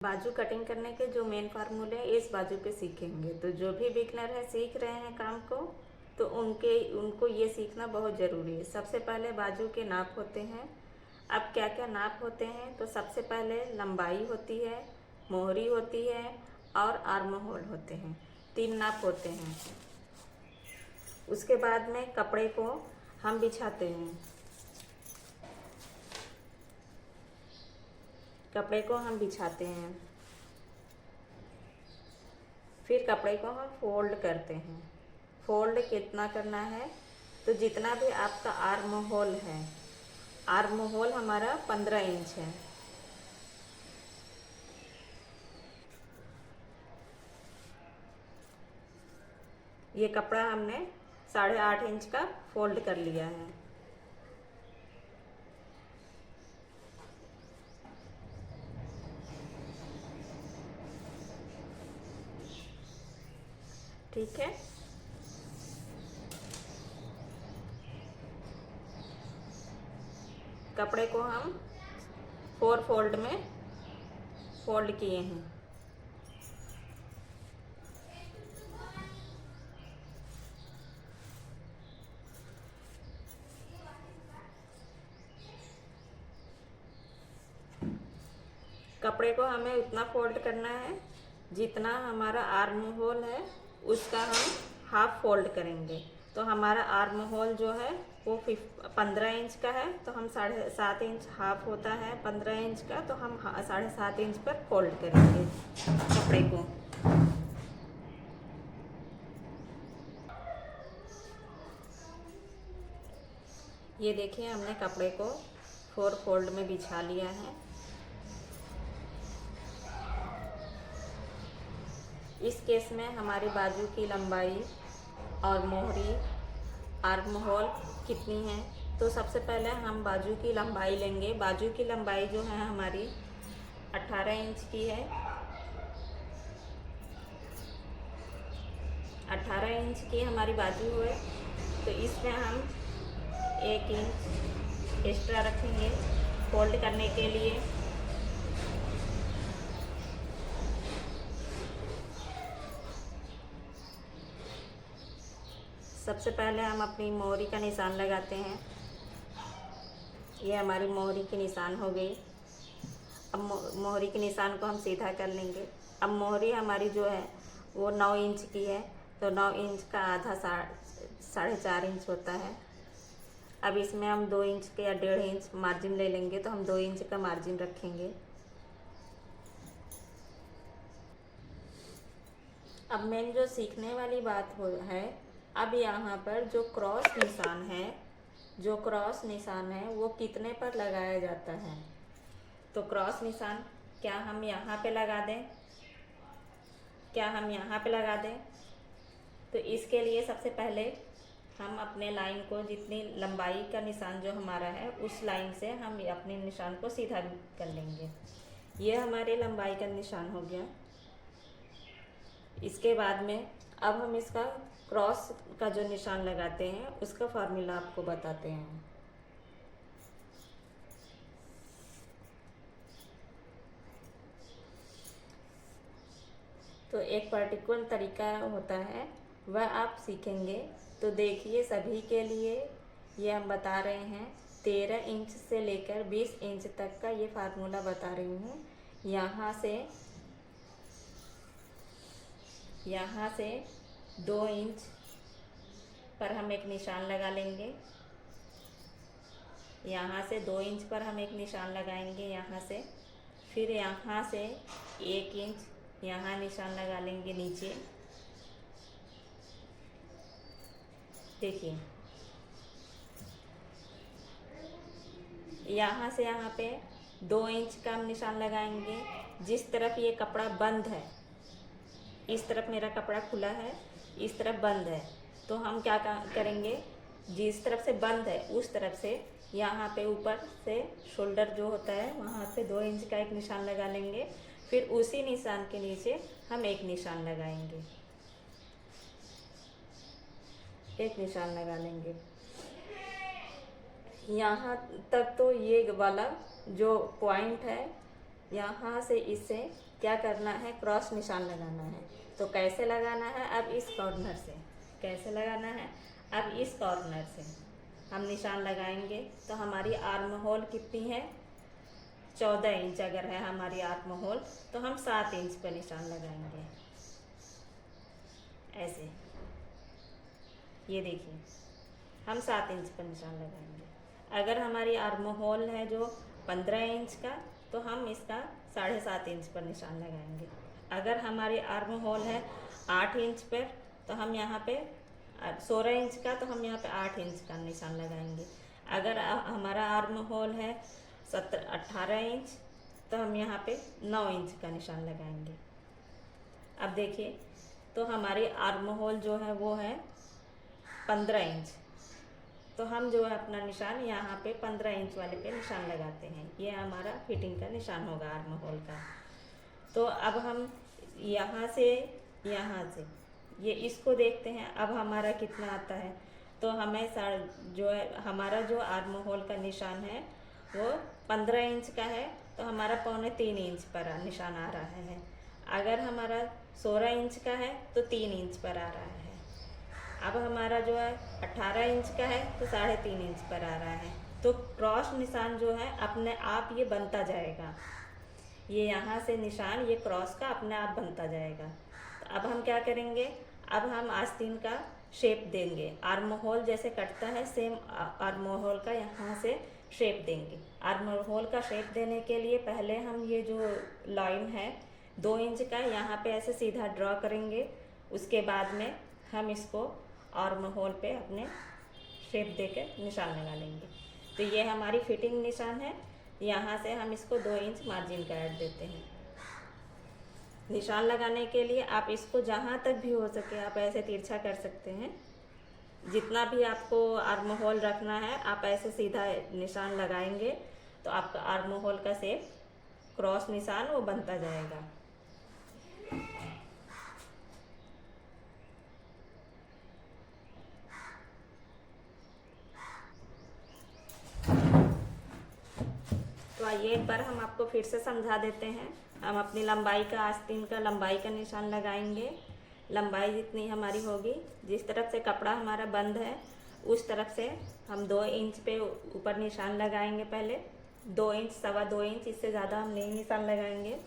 बाजू कटिंग करने के जो मेन फार्मूले इस बाजू पे सीखेंगे। तो जो भी बिगनर है सीख रहे हैं काम को, तो उनको ये सीखना बहुत ज़रूरी है। सबसे पहले बाजू के नाप होते हैं। अब क्या क्या नाप होते हैं, तो सबसे पहले लंबाई होती है, मोहरी होती है और आर्म होल होते हैं। 3 नाप होते हैं। उसके बाद में कपड़े को हम बिछाते हैं। कपड़े को हम बिछाते हैं, फिर कपड़े को हम फोल्ड करते हैं। फोल्ड कितना करना है, तो जितना भी आपका आर्म होल है, आर्म होल हमारा 15 इंच है। ये कपड़ा हमने 8.5 इंच का फोल्ड कर लिया है। ठीक है। कपड़े को हम 4 फोल्ड में फोल्ड किए हैं। कपड़े को हमें उतना फोल्ड करना है जितना हमारा आर्म होल है, उसका हम हाफ फोल्ड करेंगे। तो हमारा आर्म होल जो है वो 15 इंच का है, तो हम 7.5 इंच हाफ होता है 15 इंच का, तो हम 7.5 इंच पर फोल्ड करेंगे कपड़े को। ये देखिए, हमने कपड़े को 4 फोल्ड में बिछा लिया है। इस केस में हमारी बाजू की लंबाई और मोहरी आर्म होल कितनी है, तो सबसे पहले हम बाजू की लंबाई लेंगे। बाजू की लंबाई जो है हमारी 18 इंच की है। 18 इंच की हमारी बाजू है, तो इसमें हम 1 इंच एक्स्ट्रा रखेंगे फोल्ड करने के लिए। सबसे पहले हम अपनी मोहरी का निशान लगाते हैं। ये हमारी मोहरी की निशान हो गई। अब मोहरी के निशान को हम सीधा कर लेंगे। अब मोहरी हमारी जो है वो 9 इंच की है, तो 9 इंच का आधा 4.5 इंच होता है। अब इसमें हम 2 इंच के या 1.5 इंच मार्जिन ले लेंगे, तो हम 2 इंच का मार्जिन रखेंगे। अब मेन जो सीखने वाली बात है, अब यहाँ पर जो क्रॉस निशान है, जो क्रॉस निशान है वो कितने पर लगाया जाता है। तो क्रॉस निशान क्या हम यहाँ पे लगा दें, क्या हम यहाँ पे लगा दें? तो इसके लिए सबसे पहले हम अपने लाइन को, जितनी लंबाई का निशान जो हमारा है, उस लाइन से हम अपने निशान को सीधा कर लेंगे। ये हमारे लंबाई का निशान हो गया। इसके बाद में अब हम इसका क्रॉस का जो निशान लगाते हैं उसका फार्मूला आपको बताते हैं। तो एक पर्टिकुलर तरीका होता है, वह आप सीखेंगे। तो देखिए, सभी के लिए ये हम बता रहे हैं। 13 इंच से लेकर 20 इंच तक का ये फार्मूला बता रही हूँ। यहाँ से 2 इंच पर हम एक निशान लगा लेंगे। यहाँ से 2 इंच पर हम एक निशान लगाएंगे यहाँ से। फिर यहाँ से 1 इंच यहाँ निशान लगा लेंगे नीचे। देखिए, यहाँ से यहाँ पे 2 इंच का हम निशान लगाएंगे। जिस तरफ ये कपड़ा बंद है, इस तरफ मेरा कपड़ा खुला है, इस तरफ बंद है, तो हम क्या करेंगे, जिस तरफ से बंद है उस तरफ से यहाँ पे ऊपर से शोल्डर जो होता है वहाँ पे 2 इंच का एक निशान लगा लेंगे। फिर उसी निशान के नीचे हम एक निशान लगाएंगे, एक निशान लगा लेंगे। यहाँ तक तो ये वाला जो पॉइंट है यहाँ से इससे क्या करना है, क्रॉस निशान लगाना है। तो कैसे लगाना है, अब इस कॉर्नर से कैसे लगाना है, अब इस कॉर्नर से हम निशान लगाएंगे। तो हमारी आर्म होल कितनी है, 14 इंच अगर है हमारी आर्म होल, तो हम 7 इंच पर निशान लगाएंगे ऐसे। ये देखिए हम 7 इंच पर निशान लगाएंगे। अगर हमारी आर्म होल है जो 15 इंच का, तो हम इसका 7.5 इंच पर निशान लगाएंगे। अगर हमारी आर्म होल है 8 इंच पर, तो हम यहाँ पे 16 इंच का, तो हम यहाँ पे 8 इंच का निशान लगाएंगे। अगर हमारा आर्म होल है 18 इंच, तो हम यहाँ पे 9 इंच का निशान लगाएंगे। अब देखिए, तो हमारी आर्म होल जो है वो है 15 इंच, तो हम जो है अपना निशान यहाँ पे 15 इंच वाले पे निशान लगाते हैं। ये हमारा फिटिंग का निशान होगा आर्म होल का। तो अब हम यहाँ से ये इसको देखते हैं, अब हमारा कितना आता है। तो हमें जो है हमारा जो आर्म होल का निशान है वो 15 इंच का है, तो हमारा 2.25 इंच पर निशान आ रहा है। अगर हमारा 16 इंच का है तो 3 इंच पर आ रहा है। अब हमारा जो है 18 इंच का है तो 3.5 इंच पर आ रहा है। तो क्रॉस निशान जो है अपने आप ये बनता जाएगा। ये यहाँ से निशान ये क्रॉस का अपने आप बनता जाएगा। तो अब हम क्या करेंगे, अब हम आस्तीन का शेप देंगे। आर्म होल जैसे कटता है सेम आर्म होल का यहाँ से शेप देंगे। आर्म होल का शेप देने के लिए पहले हम ये जो लाइन है 2 इंच का यहाँ पे ऐसे सीधा ड्रॉ करेंगे। उसके बाद में हम इसको आर्म होल पे अपने शेप देकर निशान लगा लेंगे। तो ये हमारी फिटिंग निशान है। यहाँ से हम इसको 2 इंच मार्जिन का ऐड देते हैं। निशान लगाने के लिए आप इसको जहाँ तक भी हो सके आप ऐसे तिरछा कर सकते हैं। जितना भी आपको आर्म होल रखना है आप ऐसे सीधा निशान लगाएंगे तो आपका आर्म होल का शेप क्रॉस निशान वो बनता जाएगा। तो आइए एक बार हम आपको फिर से समझा देते हैं। हम अपनी लंबाई का आस्तीन का लंबाई का निशान लगाएंगे। लंबाई जितनी हमारी होगी, जिस तरफ से कपड़ा हमारा बंद है उस तरफ से हम 2 इंच पे ऊपर निशान लगाएंगे। पहले 2 इंच, 2.25 इंच, इससे ज़्यादा हम नहीं निशान लगाएंगे।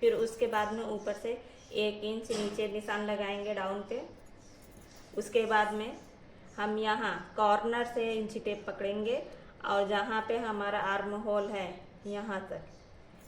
फिर उसके बाद में ऊपर से 1 इंच नीचे निशान लगाएंगे डाउन पे। उसके बाद में हम यहाँ कॉर्नर से इंची टेप पकड़ेंगे और जहाँ पे हमारा आर्म होल है यहाँ तक,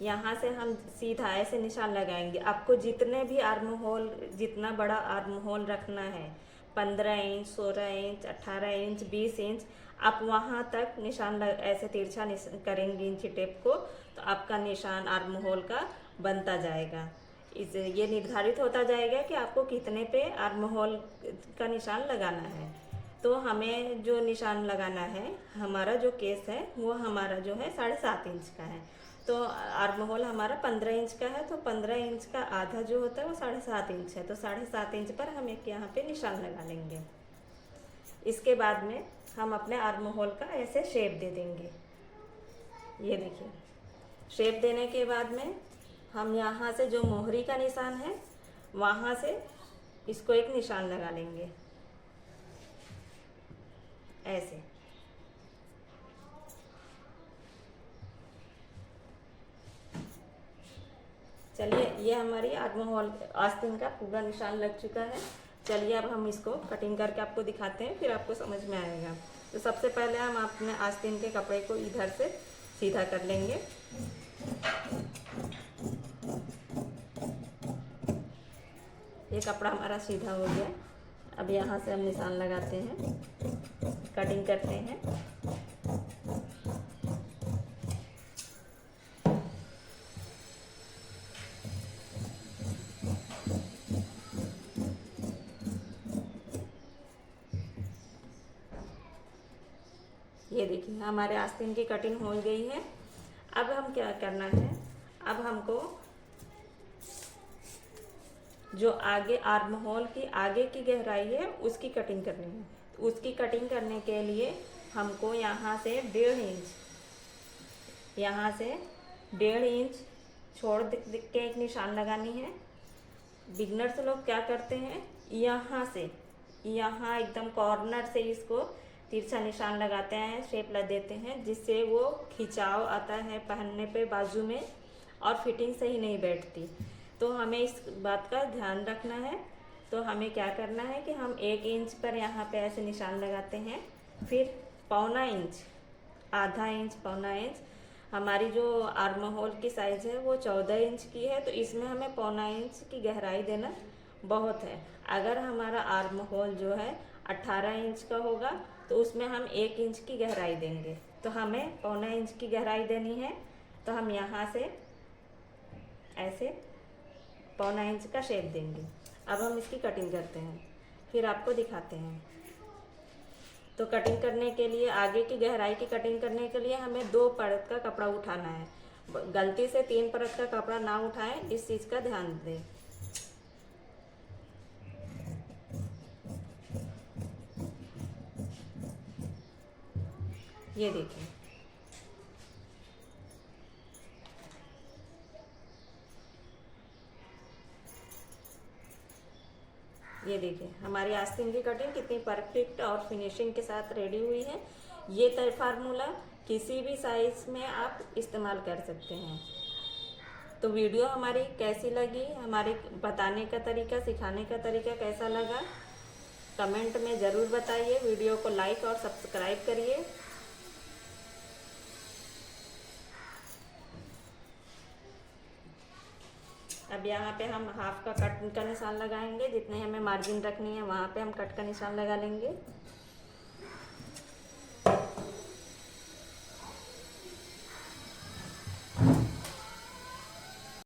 यहाँ से हम सीधा ऐसे निशान लगाएंगे। आपको जितने भी आर्म होल, जितना बड़ा आर्म होल रखना है, 15 इंच, 16 इंच, 18 इंच, 20 इंच, आप वहाँ तक निशान ऐसे तिरछा करेंगे इंची टेप को, तो आपका निशान आर्म होल का बनता जाएगा। इसे ये निर्धारित होता जाएगा कि आपको कितने पे आर्म होल का निशान लगाना है। तो हमें जो निशान लगाना है, हमारा जो केस है वो हमारा जो है 7.5 इंच का है। तो आर्म होल हमारा 15 इंच का है, तो 15 इंच का आधा जो होता है वो 7.5 इंच है। तो 7.5 इंच पर हम एक यहाँ पे निशान लगा लेंगे। इसके बाद में हम अपने आर्म होल का ऐसे शेप दे देंगे। ये देखिए, शेप देने के बाद में हम यहाँ से जो मोहरी का निशान है वहाँ से इसको एक निशान लगा लेंगे ऐसे। चलिए, ये हमारी आर्म होल आस्तीन का पूरा निशान लग चुका है। चलिए अब हम इसको कटिंग करके आपको दिखाते हैं, फिर आपको समझ में आएगा। तो सबसे पहले हम अपने आस्तीन के कपड़े को इधर से सीधा कर लेंगे। ये कपड़ा हमारा सीधा हो गया। अब यहाँ से हम निशान लगाते हैं, कटिंग करते हैं। ये देखिए हमारे आस्तीन की कटिंग हो गई है। अब हम क्या करना है, अब हमको जो आगे आर्म होल की आगे की गहराई है उसकी कटिंग करनी है। तो उसकी कटिंग करने के लिए हमको यहाँ से 1.5 इंच छोड़ दिख के एक निशान लगानी है। बिगनर्स लोग क्या करते हैं, यहाँ से यहाँ एकदम कॉर्नर से इसको तिरछा निशान लगाते हैं, शेप लगा देते हैं, जिससे वो खिंचाव आता है पहनने पे बाजू में और फिटिंग सही नहीं बैठती। तो हमें इस बात का ध्यान रखना है। तो हमें क्या करना है कि हम 1 इंच पर यहाँ पे ऐसे निशान लगाते हैं, फिर पौना इंच, आधा इंच, पौना इंच। हमारी जो आर्म होल की साइज़ है वो 14 इंच की है, तो इसमें हमें पौना इंच की गहराई देना बहुत है। अगर हमारा आर्म होल जो है 18 इंच का होगा तो उसमें हम 1 इंच की गहराई देंगे। तो हमें पौना इंच की गहराई देनी है। तो हम यहाँ से ऐसे पौना इंच का शेप देंगे। अब हम इसकी कटिंग करते हैं, फिर आपको दिखाते हैं। तो कटिंग करने के लिए, आगे की गहराई की कटिंग करने के लिए हमें 2 परत का कपड़ा उठाना है। गलती से 3 परत का कपड़ा ना उठाएं, इस चीज़ का ध्यान दें। ये देखिए, ये देखिए हमारी आस्तीन की कटिंग कितनी परफेक्ट और फिनिशिंग के साथ रेडी हुई है। ये फार्मूला किसी भी साइज में आप इस्तेमाल कर सकते हैं। तो वीडियो हमारी कैसी लगी, हमारे बताने का तरीका, सिखाने का तरीका कैसा लगा, कमेंट में ज़रूर बताइए। वीडियो को लाइक और सब्सक्राइब करिए। अब यहाँ पे हम हाफ का कट का निशान लगाएंगे। जितने हमें मार्जिन रखनी है वहाँ पे हम कट का निशान लगा लेंगे।